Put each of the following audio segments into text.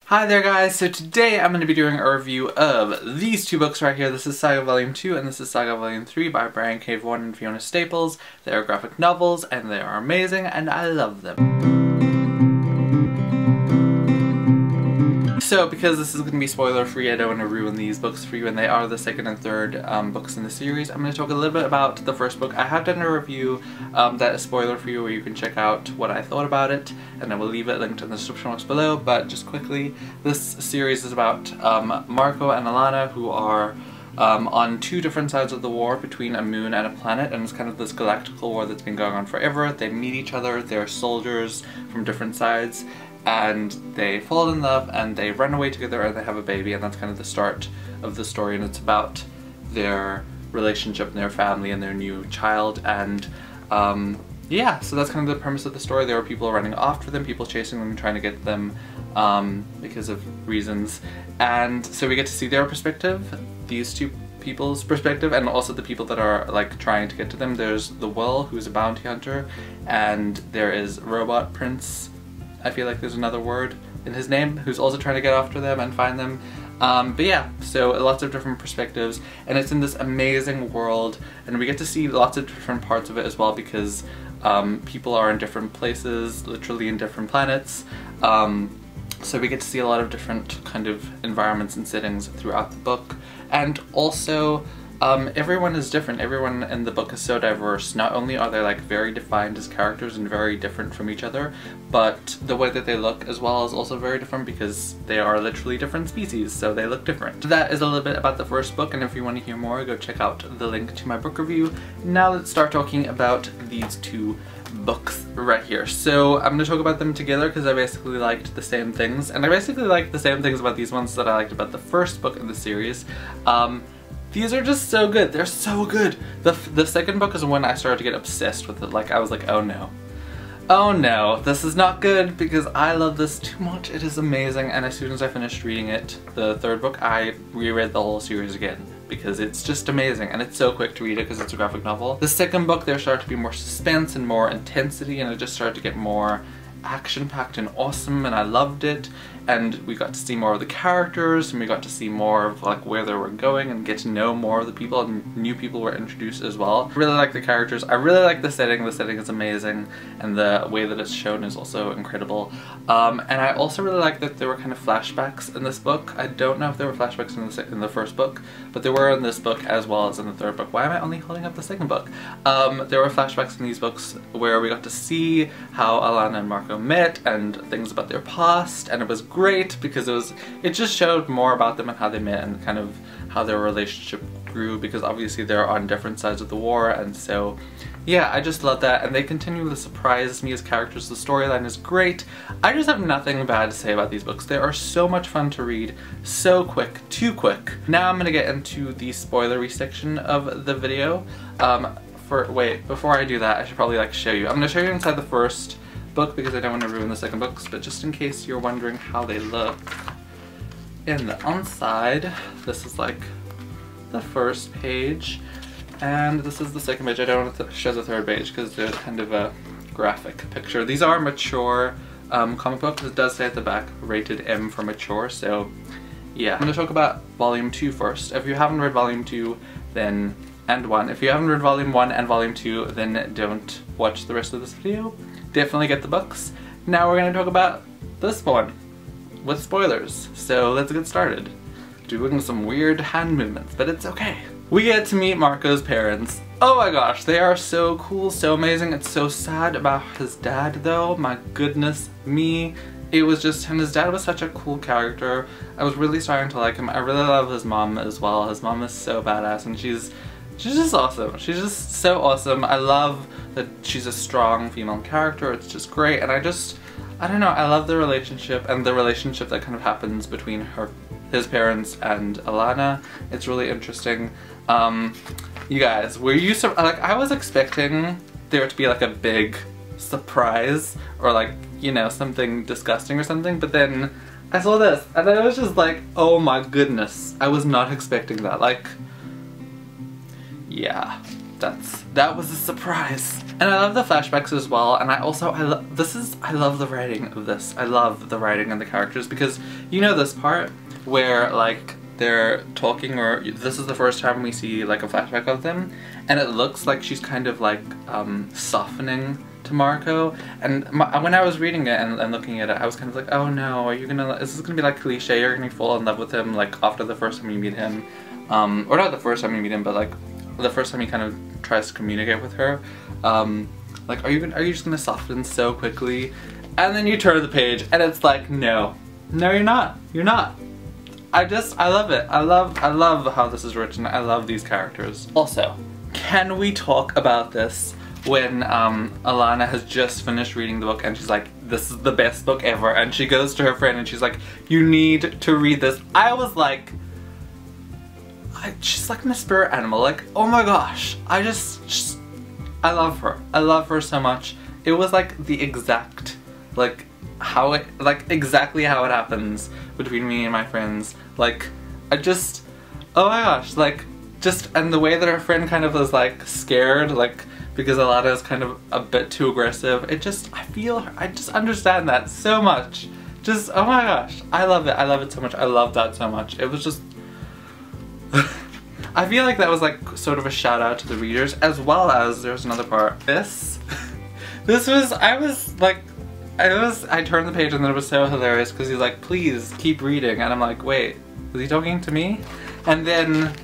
Hi there guys, so today I'm going to be doing a review of these two books right here. This is Saga Volume 2 and this is Saga Volume 3 by Brian K. Vaughan and Fiona Staples. They are graphic novels and they are amazing and I love them. So because this is going to be spoiler free, I don't want to ruin these books for you, and they are the second and third books in the series. I'm going to talk a little bit about the first book. I have done a review that is spoiler free where you can check out what I thought about it, and I will leave it linked in the description box below. But just quickly, this series is about Marco and Alana, who are on two different sides of the war between a moon and a planet, and it's kind of this galactical war that's been going on forever. They meet each other, they're soldiers from different sides, and they fall in love and they run away together and they have a baby, and that's kind of the start of the story, and it's about their relationship and their family and their new child. And yeah, so that's kind of the premise of the story. There are people running after them, people chasing them, trying to get them because of reasons, and so we get to see their perspective, these two people's perspective, and also the people that are like trying to get to them. There's the Will, who's a bounty hunter, and there is Robot Prince, I feel like there's another word in his name, who's also trying to get after them and find them. But yeah, so lots of different perspectives, and it's in this amazing world, and we get to see lots of different parts of it as well, because people are in different places, literally in different planets. So we get to see a lot of different kind of environments and settings throughout the book, and also everyone is different. Everyone in the book is so diverse. Not only are they like very defined as characters and very different from each other, but the way that they look as well is also very different, because they are literally different species, so they look different. So that is a little bit about the first book, and if you want to hear more, go check out the link to my book review. Now let's start talking about these two books right here. So I'm going to talk about them together because I basically liked the same things, and I basically liked the same things about these ones that I liked about the first book in the series. These are just so good. They're so good. The second book is when I started to get obsessed with it. Like, I was like, oh no. Oh no, this is not good, because I love this too much. It is amazing, and as soon as I finished reading it, the third book, I reread the whole series again, because it's just amazing, and it's so quick to read it because it's a graphic novel. The second book, there started to be more suspense and more intensity, and it just started to get more action-packed and awesome, and I loved it. And we got to see more of the characters, and we got to see more of like where they were going and get to know more of the people, and new people were introduced as well. I really like the characters. I really like the setting. The setting is amazing, and the way that it's shown is also incredible. And I also really like that there were kind of flashbacks in this book. I don't know if there were flashbacks in the first book, but there were in this book as well as in the third book. Why am I only holding up the second book? There were flashbacks in these books where we got to see how Alana and Marco met and things about their past, and it was great because it just showed more about them and how they met and kind of how their relationship grew, because obviously they're on different sides of the war, and so yeah, I just love that, and they continue to surprise me as characters. The storyline is great. I just have nothing bad to say about these books. They are so much fun to read, so quick, too quick. Now I'm gonna get into the spoilery section of the video. Wait, before I do that, I should probably like show you. I'm gonna show you inside the first book because I don't want to ruin the second books, but just in case you're wondering how they look in the inside, this is like the first page, and this is the second page. I don't want to show the third page because there's kind of a graphic picture. These are mature comic books. It does say at the back, rated M for mature, so yeah. I'm going to talk about Volume 2 first. If you haven't read Volume 2, then and 1. If you haven't read Volume 1 and Volume 2, then don't watch the rest of this video. Definitely get the books. Now we're going to talk about this one with spoilers. So let's get started. Doing some weird hand movements, but it's okay. We get to meet Marco's parents. Oh my gosh, they are so cool, so amazing. It's so sad about his dad though. My goodness me. It was just, and his dad was such a cool character. I was really starting to like him. I really love his mom as well. His mom is so badass, and she's just awesome. She's just so awesome. I love that she's a strong female character. It's just great, and I don't know, I love the relationship and the relationship that kind of happens between his parents and Alana. It's really interesting. You guys, were you like, I was expecting there to be like a big surprise or like, you know, something disgusting or something, but then I saw this and I was just like, oh my goodness, I was not expecting that. Like, yeah, that was a surprise. And I love the flashbacks as well, and I love the writing of this. I love the writing and the characters, because you know this part where like they're talking, or this is the first time we see like a flashback of them, and it looks like she's kind of like softening to Marco, and when I was reading it and looking at it, I was kind of like, oh no, is this gonna be like cliche, you're gonna fall in love with him like after the first time you meet him, or not the first time you meet him, but like the first time he kind of tries to communicate with her, like are you just gonna soften so quickly? And then you turn the page and it's like, no you're not, I love it. I love how this is written. I love these characters. Also, can we talk about this when Alana has just finished reading the book and she's like, this is the best book ever, and she goes to her friend and she's like, you need to read this. I was like, she's like my spirit animal, like, oh my gosh, I love her. I love her so much. It was like the exact, like, exactly how it happens between me and my friends. Like, oh my gosh, like, and the way that her friend kind of was like scared, like, because Alana is kind of a bit too aggressive, I just understand that so much. Oh my gosh, I love it so much. I love that so much. It was just I feel like that was like sort of a shout out to the readers, as well as there's another part. I turned the page and then it was so hilarious because he's like, please keep reading, and I'm like, wait, is he talking to me? And then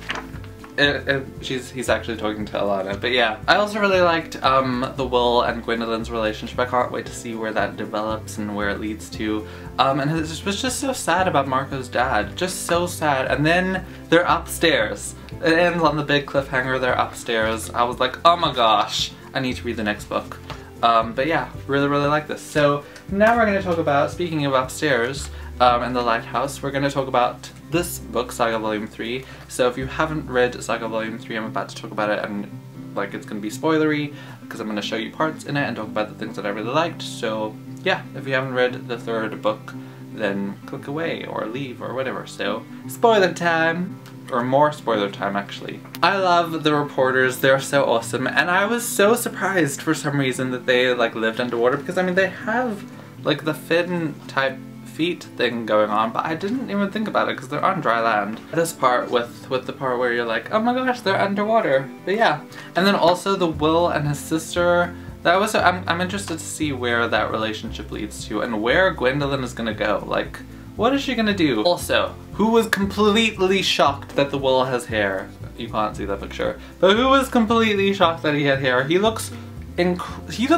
he's actually talking to Alana. But yeah, I also really liked the Will and Gwendolyn's relationship. I can't wait to see where that develops and where it leads to. And it was just so sad about Marco's dad, just so sad. And then they're upstairs. It ends on the big cliffhanger, they're upstairs. I was like, oh my gosh, I need to read the next book. But yeah, really like this. So now we're going to talk about, speaking of upstairs in the lighthouse, we're going to talk about this book, Saga Volume 3. So if you haven't read Saga Volume 3, I'm about to talk about it, and like it's going to be spoilery because I'm going to show you parts in it and talk about the things that I really liked. So yeah, if you haven't read the third book, then click away or leave or whatever. So spoiler time! Or more spoiler time, actually. I love the reporters, they're so awesome, and I was so surprised for some reason that they like lived underwater, because I mean they have like the fin type feet thing going on, but I didn't even think about it because they're on dry land. This part with the part where you're like, oh my gosh, they're underwater. But yeah, and then also the Will and his sister, that was, I'm interested to see where that relationship leads to and where Gwendolyn is gonna go. Like, what is she gonna do? Also, who was completely shocked that the Will has hair? You can't see that picture. But who was completely shocked that he had hair? He looks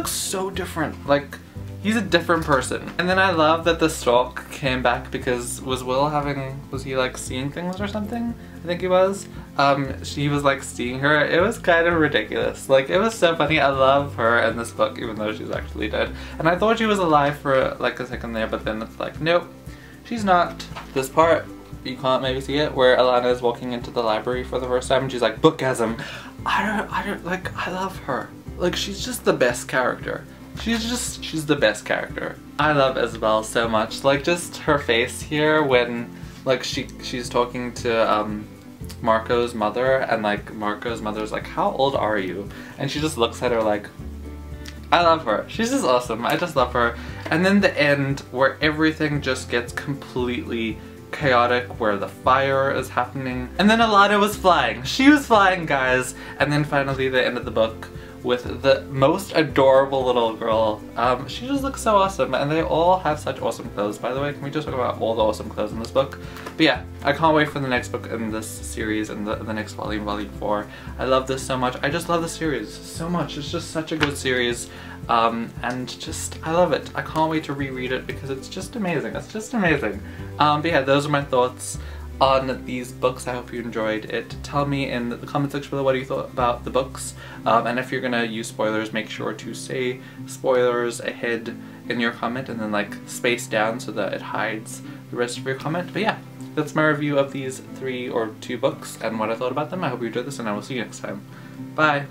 so different. Like, he's a different person. And then I love that the stalk came back because was he like seeing things or something? I think he was. She was like seeing her. It was kind of ridiculous. Like, it was so funny. I love her in this book even though she's actually dead. And I thought she was alive for like a second there, but then it's like, nope. She's not. This part, you can't maybe see it, where Alana is walking into the library for the first time and she's like, bookgasm. I love her. Like, she's just the best character. She's the best character. I love Isabel so much. Like, just her face here when, like, she's talking to, Marco's mother, and like, Marco's mother's like, how old are you? And she just looks at her like, I love her. She's just awesome. I just love her. And then the end where everything just gets completely chaotic, where the fire is happening. And then Alana was flying. She was flying, guys. And then finally the end of the book with the most adorable little girl. She just looks so awesome, and they all have such awesome clothes. By the way, can we just talk about all the awesome clothes in this book? But yeah, I can't wait for the next book in this series and the next volume, Volume 4. I love this so much. I just love the series so much. It's just such a good series. And just, I love it. I can't wait to reread it because it's just amazing. It's just amazing. But yeah, those are my thoughts on these books. I hope you enjoyed it. Tell me in the comment section below what you thought about the books. And if you're gonna use spoilers, make sure to say spoilers ahead in your comment and then like space down so that it hides the rest of your comment. But yeah, that's my review of these 3 or 2 books and what I thought about them. I hope you enjoyed this, and I will see you next time. Bye!